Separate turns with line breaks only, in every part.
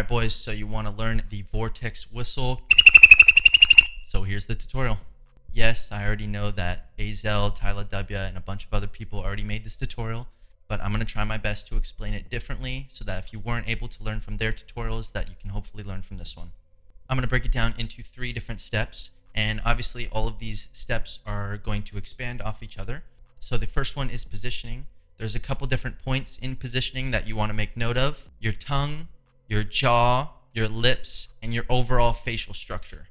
Alright boys, so you want to learn the Vortex whistle. So here's the tutorial. Yes, I already know that Azel, Untitled Chapter, and a bunch of other people already made this tutorial, but I'm going to try my best to explain it differently so that if you weren't able to learn from their tutorials, that you can hopefully learn from this one. I'm going to break it down into 3 different steps, and obviously all of these steps are going to expand off each other. So the first one is positioning. There's a couple different points in positioning that you want to make note of: your tongue, your jaw, your lips, and your overall facial structure.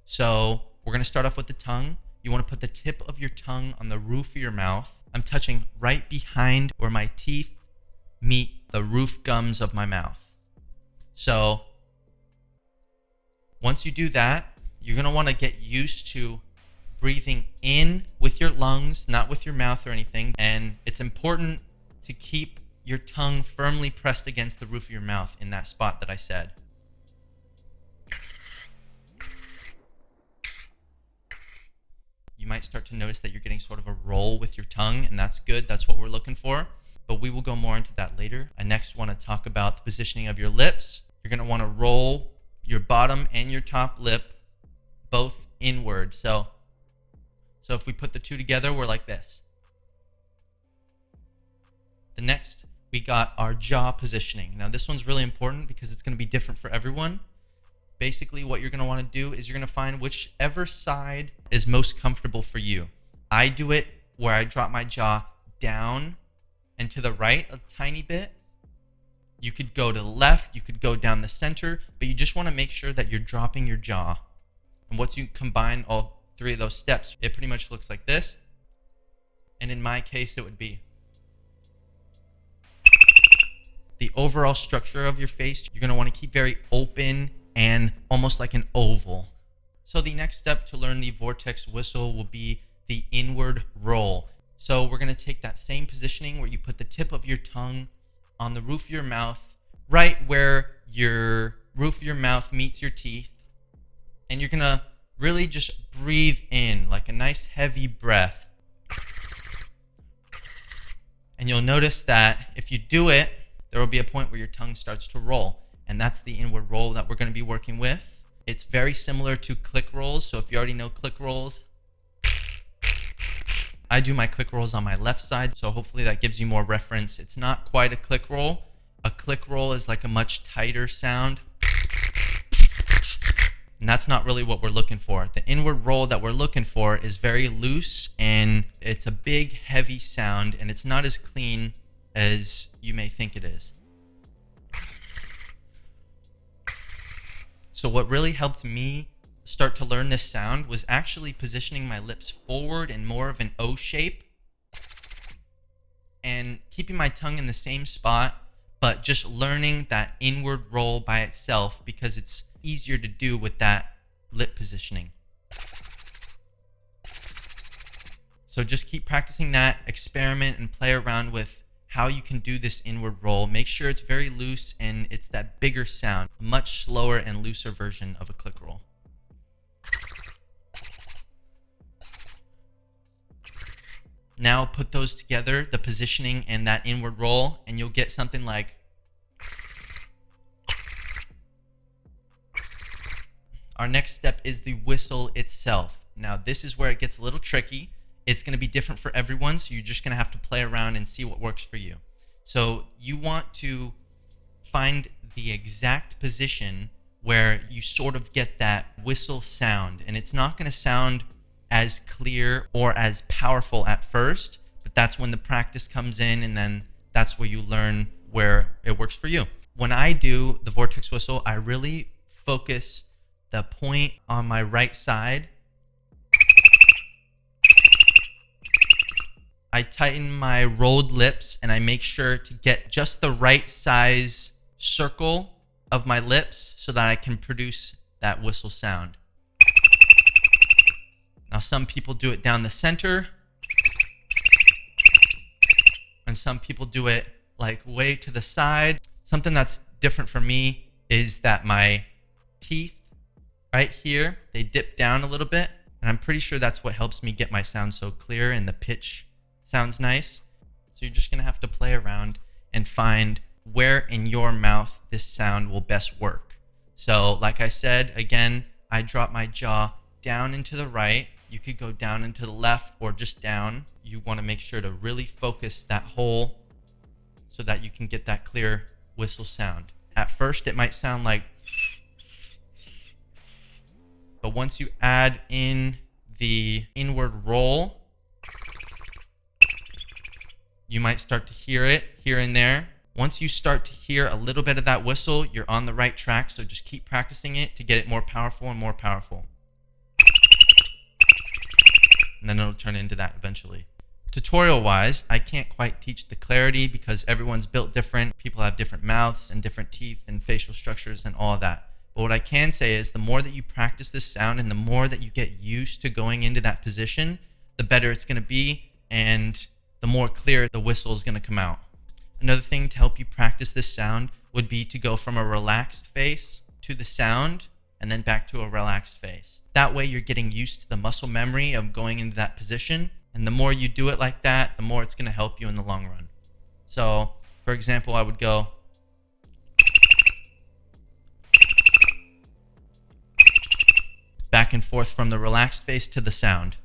So we're going to start off with the tongue. You want to put the tip of your tongue on the roof of your mouth. I'm touching right behind where my teeth meet the roof gums of my mouth. So once you do that, you're going to want to get used to breathing in with your lungs, not with your mouth or anything. And it's important to keep your tongue firmly pressed against the roof of your mouth in that spot that I said. You might start to notice that you're getting sort of a roll with your tongue, and that's good. That's what we're looking for. But we will go more into that later. I next want to talk about the positioning of your lips. You're going to want to roll your bottom and your top lip both inward. So if we put the two together, we're like this. The next, we got our jaw positioning. Now this one's really important because it's going to be different for everyone. Basically what you're going to want to do is you're going to find whichever side is most comfortable for you. I do it where I drop my jaw down and to the right a tiny bit. You could go to the left, you could go down the center, but you just want to make sure that you're dropping your jaw. And once you combine all 3 of those steps, it pretty much looks like this. And in my case, it would be the overall structure of your face. You're going to want to keep very open and almost like an oval. So the next step to learn the Vortex whistle will be the inward roll. So we're going to take that same positioning where you put the tip of your tongue on the roof of your mouth, right where your roof of your mouth meets your teeth. And you're going to really just breathe in like a nice heavy breath. And you'll notice that if you do it, there will be a point where your tongue starts to roll. And that's the inward roll that we're going to be working with. It's very similar to click rolls. So if you already know click rolls, I do my click rolls on my left side. So hopefully that gives you more reference. It's not quite a click roll. A click roll is like a much tighter sound. And that's not really what we're looking for. The inward roll that we're looking for is very loose, and it's a big, heavy sound, and it's not as clean as you may think it is. So what really helped me start to learn this sound was actually positioning my lips forward in more of an O shape and keeping my tongue in the same spot, but just learning that inward roll by itself because it's easier to do with that lip positioning. So just keep practicing that, experiment and play around with how you can do this inward roll. Make sure it's very loose and it's that bigger sound, a much slower and looser version of a click roll. Now put those together, the positioning and that inward roll, and you'll get something like our next step is the whistle itself. Now this is where it gets a little tricky. It's going to be different for everyone, so you're just going to have to play around and see what works for you. So you want to find the exact position where you sort of get that whistle sound. And it's not going to sound as clear or as powerful at first, but that's when the practice comes in, and then that's where you learn where it works for you. When I do the Vortex whistle, I really focus the point on my right side. I tighten my rolled lips and I make sure to get just the right size circle of my lips so that I can produce that whistle sound. Now some people do it down the center, and some people do it like way to the side. Something that's different for me is that my teeth right here, they dip down a little bit, and I'm pretty sure that's what helps me get my sound so clear and the pitch sounds nice. So you're just going to have to play around and find where in your mouth this sound will best work. So like I said, again, I drop my jaw down into the right. You could go down into the left or just down. You want to make sure to really focus that hole so that you can get that clear whistle sound. At first, it might sound like, but once you add in the inward roll, you might start to hear it here and there. Once you start to hear a little bit of that whistle, you're on the right track, so just keep practicing it to get it more powerful and more powerful. And then it'll turn into that eventually. Tutorial-wise, I can't quite teach the clarity because everyone's built different. People have different mouths and different teeth and facial structures and all of that. But what I can say is the more that you practice this sound and the more that you get used to going into that position, the better it's going to be and the more clear the whistle is going to come out. Another thing to help you practice this sound would be to go from a relaxed face to the sound and then back to a relaxed face. That way you're getting used to the muscle memory of going into that position, and the more you do it like that, the more it's going to help you in the long run. So, for example, I would go back and forth from the relaxed face to the sound.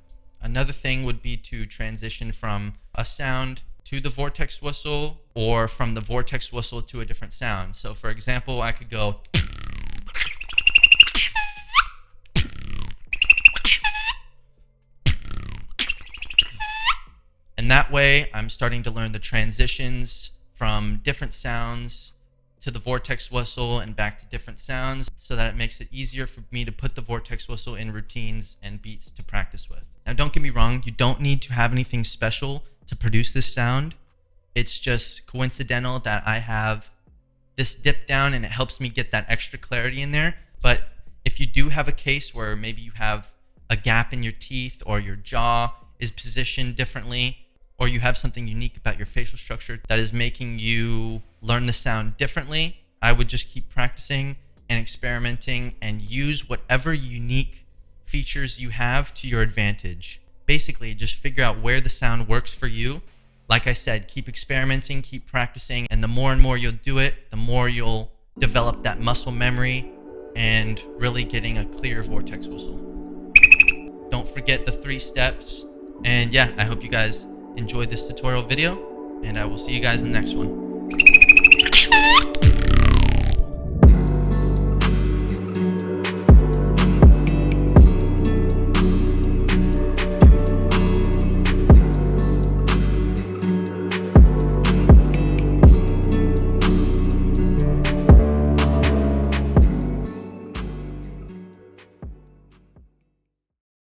Another thing would be to transition from a sound to the vortex whistle or from the vortex whistle to a different sound. So for example, I could go and that way I'm starting to learn the transitions from different sounds to the vortex whistle and back to different sounds so that it makes it easier for me to put the vortex whistle in routines and beats to practice with. Now don't get me wrong, you don't need to have anything special to produce this sound. It's just coincidental that I have this dip down and it helps me get that extra clarity in there. But if you do have a case where maybe you have a gap in your teeth or your jaw is positioned differently, or you have something unique about your facial structure that is making you learn the sound differently, I would just keep practicing and experimenting and use whatever unique features you have to your advantage. Basically, just figure out where the sound works for you. Like I said, keep experimenting, keep practicing, and the more and more you'll do it, the more you'll develop that muscle memory and really getting a clear vortex whistle. Don't forget the 3 steps. And yeah, I hope you guys enjoyed this tutorial video, and I will see you guys in the next one.